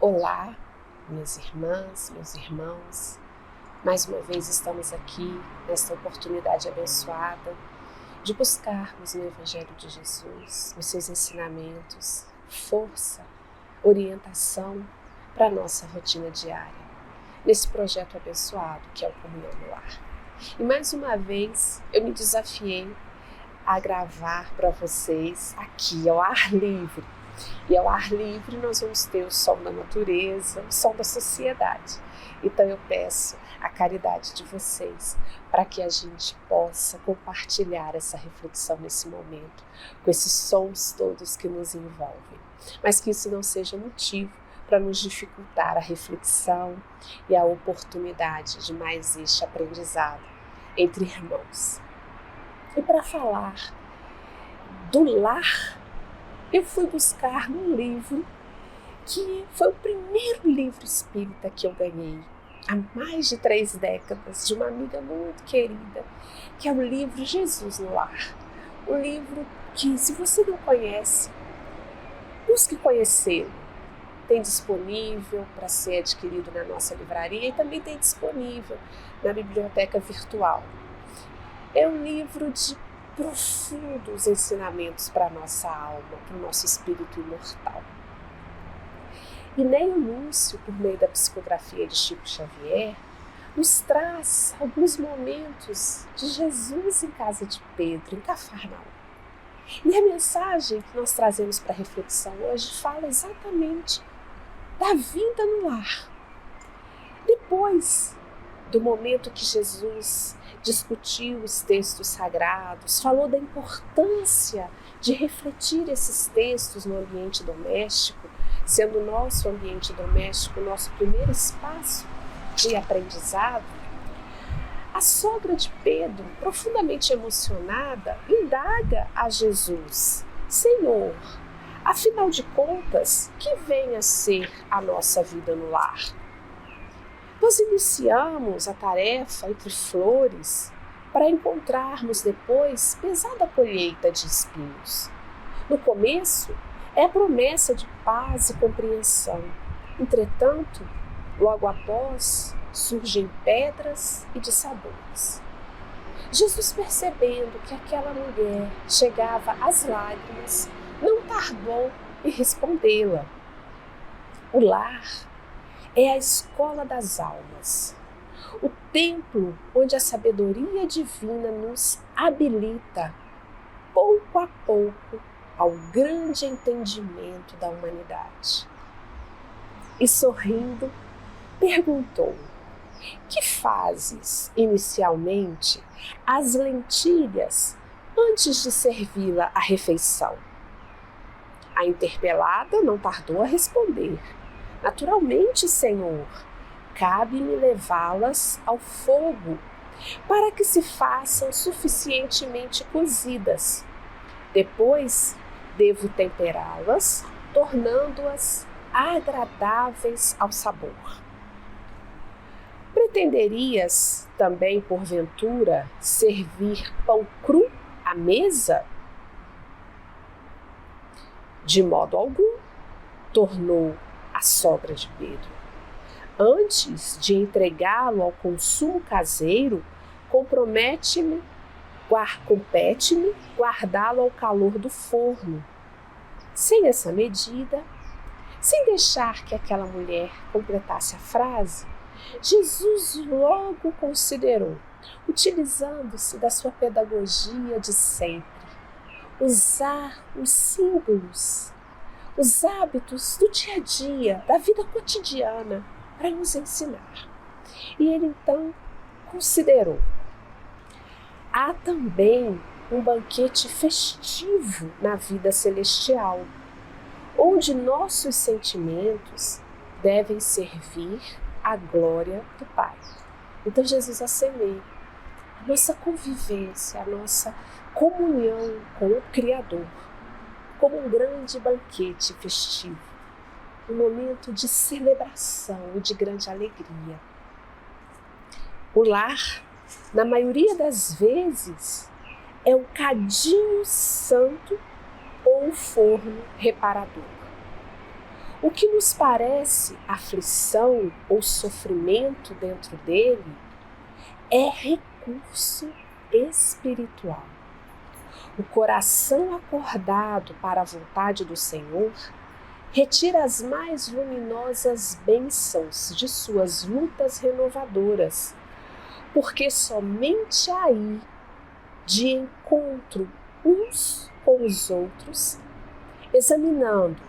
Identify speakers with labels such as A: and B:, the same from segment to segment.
A: Olá, minhas irmãs, meus irmãos. Mais uma vez estamos aqui nesta oportunidade abençoada de buscarmos no Evangelho de Jesus, os seus ensinamentos, força, orientação para a nossa rotina diária, nesse projeto abençoado que é o Comunhão no Lar. E mais uma vez eu me desafiei a gravar para vocês aqui ao ar livre. E ao ar livre nós vamos ter o som da natureza, o som da sociedade. Então eu peço a caridade de vocês para que a gente possa compartilhar essa reflexão nesse momento, com esses sons todos que nos envolvem. Mas que isso não seja motivo para nos dificultar a reflexão e a oportunidade de mais este aprendizado entre irmãos. E para falar do lar, eu fui buscar num livro que foi o primeiro livro espírita que eu ganhei há mais de 3 décadas, de uma amiga muito querida, que é o livro Jesus no Lar. Um livro que, se você não conhece, busque conhecê-lo. Tem disponível para ser adquirido na nossa livraria e também tem disponível na biblioteca virtual. É um livro de profundos ensinamentos para a nossa alma, para o nosso espírito imortal. E Ney Lúcio, por meio da psicografia de Chico Xavier, nos traz alguns momentos de Jesus em casa de Pedro, em Cafarnaum. E a mensagem que nós trazemos para a reflexão hoje fala exatamente da vida no lar. Depois do momento que Jesus discutiu os textos sagrados, falou da importância de refletir esses textos no ambiente doméstico, sendo o nosso ambiente doméstico o nosso primeiro espaço de aprendizado, a sogra de Pedro, profundamente emocionada, indaga a Jesus: Senhor, afinal de contas, que vem a ser a nossa vida no lar? Nós iniciamos a tarefa entre flores para encontrarmos depois pesada colheita de espinhos. No começo, é a promessa de paz e compreensão. Entretanto, logo após, surgem pedras e dissabores. Jesus, percebendo que aquela mulher chegava às lágrimas, não tardou em respondê-la. O lar é a escola das almas, o templo onde a sabedoria divina nos habilita, pouco a pouco, ao grande entendimento da humanidade. E sorrindo, perguntou: que fazes inicialmente as lentilhas antes de servi-la à refeição? A interpelada não tardou a responder: naturalmente, Senhor, cabe-me levá-las ao fogo, para que se façam suficientemente cozidas. Depois, devo temperá-las, tornando-as agradáveis ao sabor. Pretenderias também, porventura, servir pão cru à mesa? De modo algum, tornou a sogra de Pedro. Antes de entregá-lo ao consumo caseiro, compete-me guardá-lo ao calor do forno. Sem essa medida, sem deixar que aquela mulher completasse a frase, Jesus logo considerou, utilizando-se da sua pedagogia de sempre, usar os símbolos, os hábitos do dia a dia, da vida cotidiana, para nos ensinar. E ele então considerou: há também um banquete festivo na vida celestial, onde nossos sentimentos devem servir à glória do Pai. Então Jesus assemelha a nossa convivência, a nossa comunhão com o Criador, como um grande banquete festivo, um momento de celebração e de grande alegria. O lar, na maioria das vezes, é o cadinho santo ou o forno reparador. O que nos parece aflição ou sofrimento dentro dele é recurso espiritual. O coração acordado para a vontade do Senhor retira as mais luminosas bênçãos de suas lutas renovadoras, porque somente aí, de encontro uns com os outros, examinando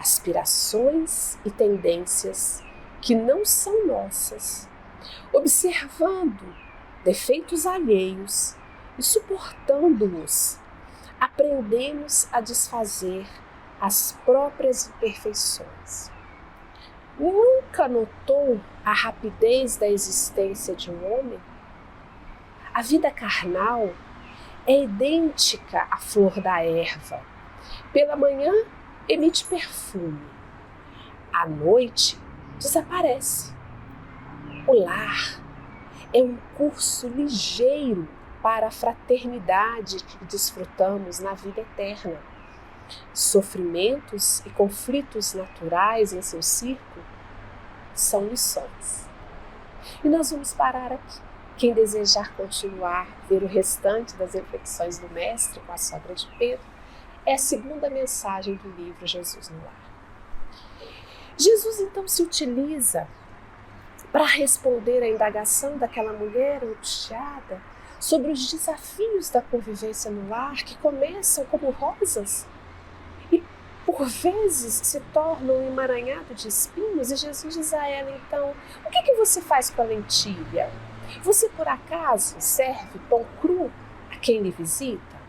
A: aspirações e tendências que não são nossas, observando defeitos alheios e suportando-os, aprendemos a desfazer as próprias imperfeições. Nunca notou a rapidez da existência de um homem? A vida carnal é idêntica à flor da erva. Pela manhã emite perfume, à noite desaparece. O lar é um curso ligeiro para a fraternidade que desfrutamos na vida eterna. Sofrimentos e conflitos naturais em seu círculo são lições. E nós vamos parar aqui. Quem desejar continuar, ver o restante das reflexões do Mestre com a sogra de Pedro, é a segunda mensagem do livro Jesus no Lar. Jesus então se utiliza para responder à indagação daquela mulher angustiada sobre os desafios da convivência no lar, que começam como rosas e por vezes se tornam um emaranhado de espinhos. E Jesus diz a ela então: o que você faz com a lentilha? Você por acaso serve pão cru a quem lhe visita?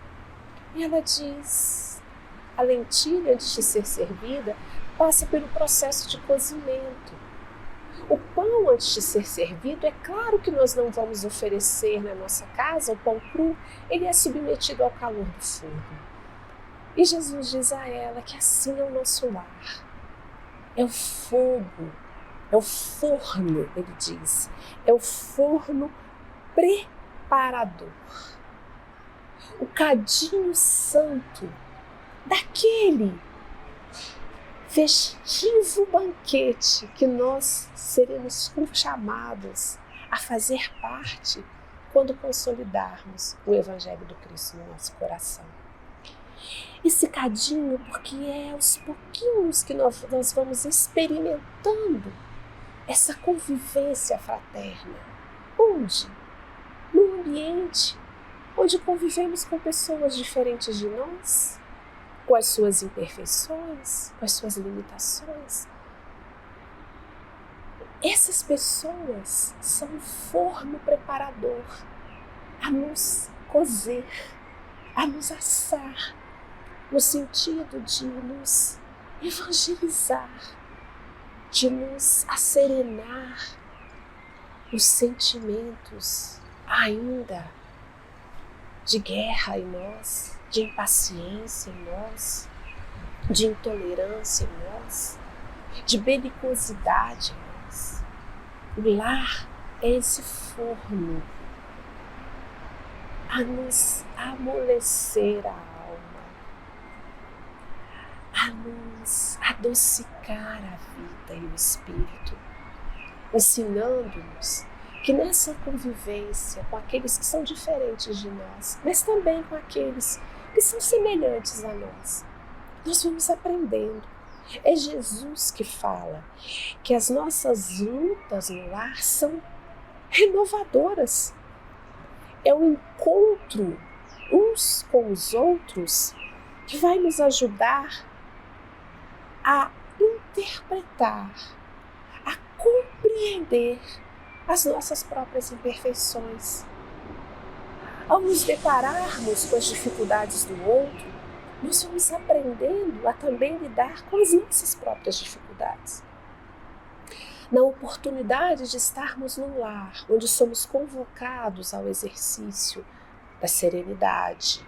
A: E ela diz: a lentilha, antes de ser servida, passa pelo processo de cozimento. O pão, antes de ser servido, é claro que nós não vamos oferecer na nossa casa o pão cru, ele é submetido ao calor do fogo. E Jesus diz a ela que assim é o nosso lar. É o fogo, é o forno, ele diz, é o forno preparador. O cadinho santo daquele festivo banquete que nós seremos chamados a fazer parte quando consolidarmos o Evangelho do Cristo no nosso coração. Esse cadinho, porque é aos pouquinhos que nós vamos experimentando essa convivência fraterna. Onde? Num ambiente onde convivemos com pessoas diferentes de nós, com as suas imperfeições, com as suas limitações. Essas pessoas são um forno preparador a nos cozer, a nos assar, no sentido de nos evangelizar, de nos acerenar os sentimentos ainda de guerra em nós, de impaciência em nós, de intolerância em nós, de belicosidade em nós. O lar é esse forno a nos amolecer a alma, a nos adocicar a vida e o espírito, ensinando-nos que nessa convivência com aqueles que são diferentes de nós, mas também com aqueles que são semelhantes a nós, nós vamos aprendendo. É Jesus que fala que as nossas lutas no lar são renovadoras. É um encontro uns com os outros que vai nos ajudar a interpretar, a compreender as nossas próprias imperfeições. Ao nos depararmos com as dificuldades do outro, nós vamos aprendendo a também lidar com as nossas próprias dificuldades. Na oportunidade de estarmos num lar onde somos convocados ao exercício da serenidade,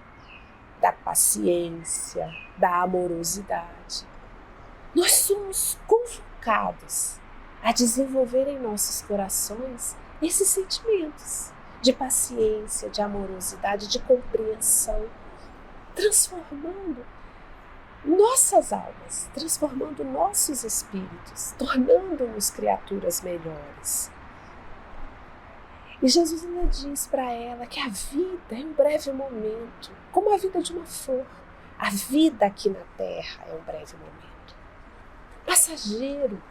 A: da paciência, da amorosidade, nós somos convocados a desenvolver em nossos corações esses sentimentos de paciência, de amorosidade, de compreensão, transformando nossas almas, transformando nossos espíritos, tornando-nos criaturas melhores. E Jesus ainda diz para ela que a vida é um breve momento, como a vida de uma flor. A vida aqui na Terra é um breve momento, passageiro.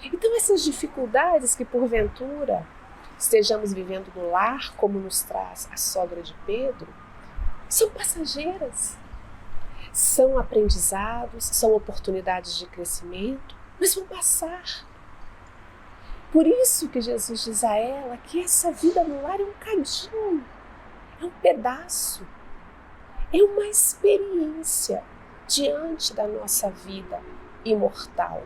A: Então essas dificuldades que porventura estejamos vivendo no lar, como nos traz a sogra de Pedro, são passageiras. São aprendizados, são oportunidades de crescimento, mas vão passar. Por isso que Jesus diz a ela que essa vida no lar é um cadinho, é um pedaço, é uma experiência diante da nossa vida imortal,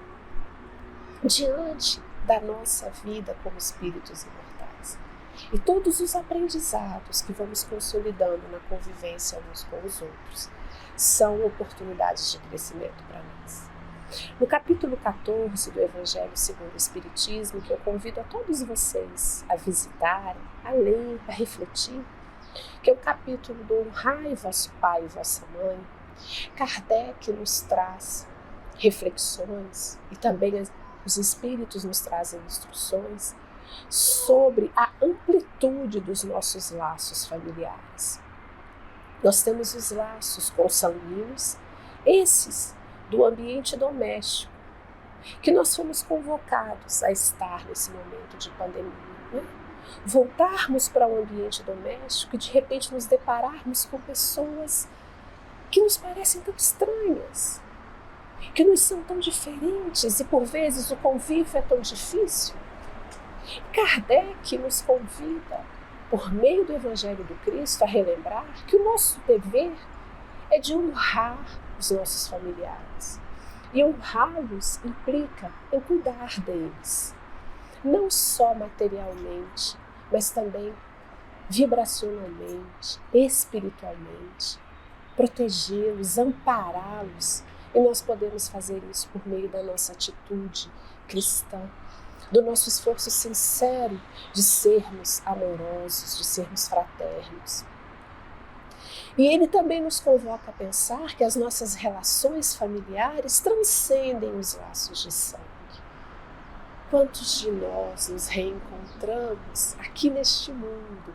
A: diante da nossa vida como espíritos imortais. E todos os aprendizados que vamos consolidando na convivência uns com os outros são oportunidades de crescimento para nós. No capítulo 14 do Evangelho segundo o Espiritismo, que eu convido a todos vocês a visitarem, a ler, a refletir, que é o capítulo do Honrai vosso pai e vossa mãe, Kardec nos traz reflexões e também os Espíritos nos trazem instruções sobre a amplitude dos nossos laços familiares. Nós temos os laços consanguíneos, esses do ambiente doméstico, que nós fomos convocados a estar nesse momento de pandemia, né? Voltarmos para o ambiente doméstico e de repente nos depararmos com pessoas que nos parecem tão estranhas, que nos são tão diferentes e por vezes o convívio é tão difícil. Kardec nos convida, por meio do Evangelho do Cristo, a relembrar que o nosso dever é de honrar os nossos familiares. E honrá-los implica em cuidar deles, não só materialmente, mas também vibracionalmente, espiritualmente, protegê-los, ampará-los. E nós podemos fazer isso por meio da nossa atitude cristã, do nosso esforço sincero de sermos amorosos, de sermos fraternos. E ele também nos convoca a pensar que as nossas relações familiares transcendem os laços de sangue. Quantos de nós nos reencontramos aqui neste mundo,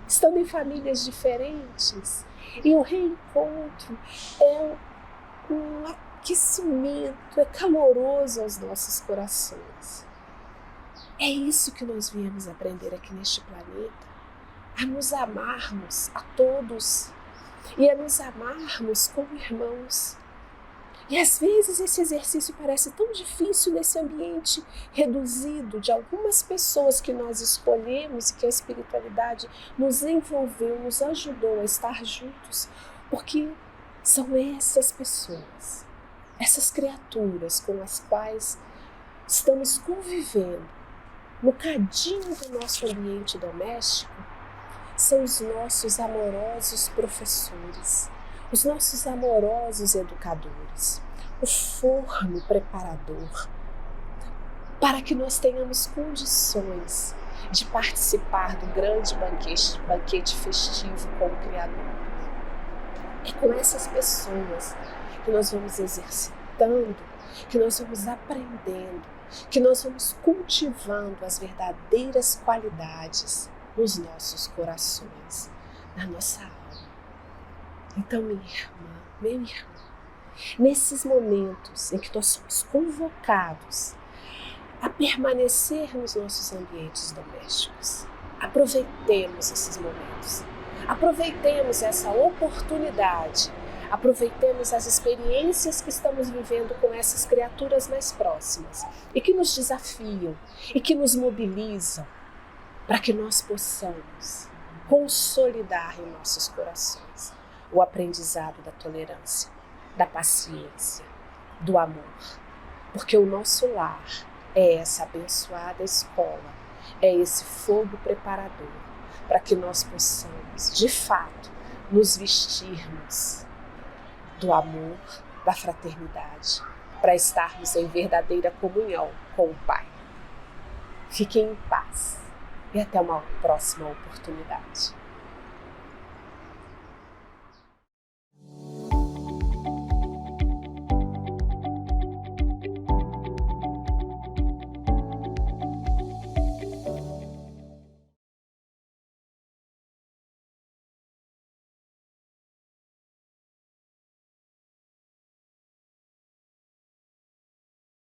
A: estando em famílias diferentes, e o reencontro é um aquecimento, é caloroso aos nossos corações. É isso que nós viemos aprender aqui neste planeta, a nos amarmos a todos e a nos amarmos como irmãos. E às vezes esse exercício parece tão difícil nesse ambiente reduzido de algumas pessoas que nós escolhemos e que a espiritualidade nos envolveu, nos ajudou a estar juntos, porque são essas pessoas, essas criaturas com as quais estamos convivendo no cadinho do nosso ambiente doméstico, são os nossos amorosos professores, os nossos amorosos educadores, o forno preparador, para que nós tenhamos condições de participar do grande banquete festivo com o Criador. É com essas pessoas que nós vamos exercitando, que nós vamos aprendendo, que nós vamos cultivando as verdadeiras qualidades nos nossos corações, na nossa alma. Então, minha irmã, meu irmão, nesses momentos em que nós somos convocados a permanecer nos nossos ambientes domésticos, aproveitemos esses momentos, aproveitemos essa oportunidade, aproveitemos as experiências que estamos vivendo com essas criaturas mais próximas e que nos desafiam e que nos mobilizam para que nós possamos consolidar em nossos corações o aprendizado da tolerância, da paciência, do amor, porque o nosso lar é essa abençoada escola, é esse fogo preparador para que nós possamos, de fato, nos vestirmos do amor, da fraternidade, para estarmos em verdadeira comunhão com o Pai. Fiquem em paz e até uma próxima oportunidade.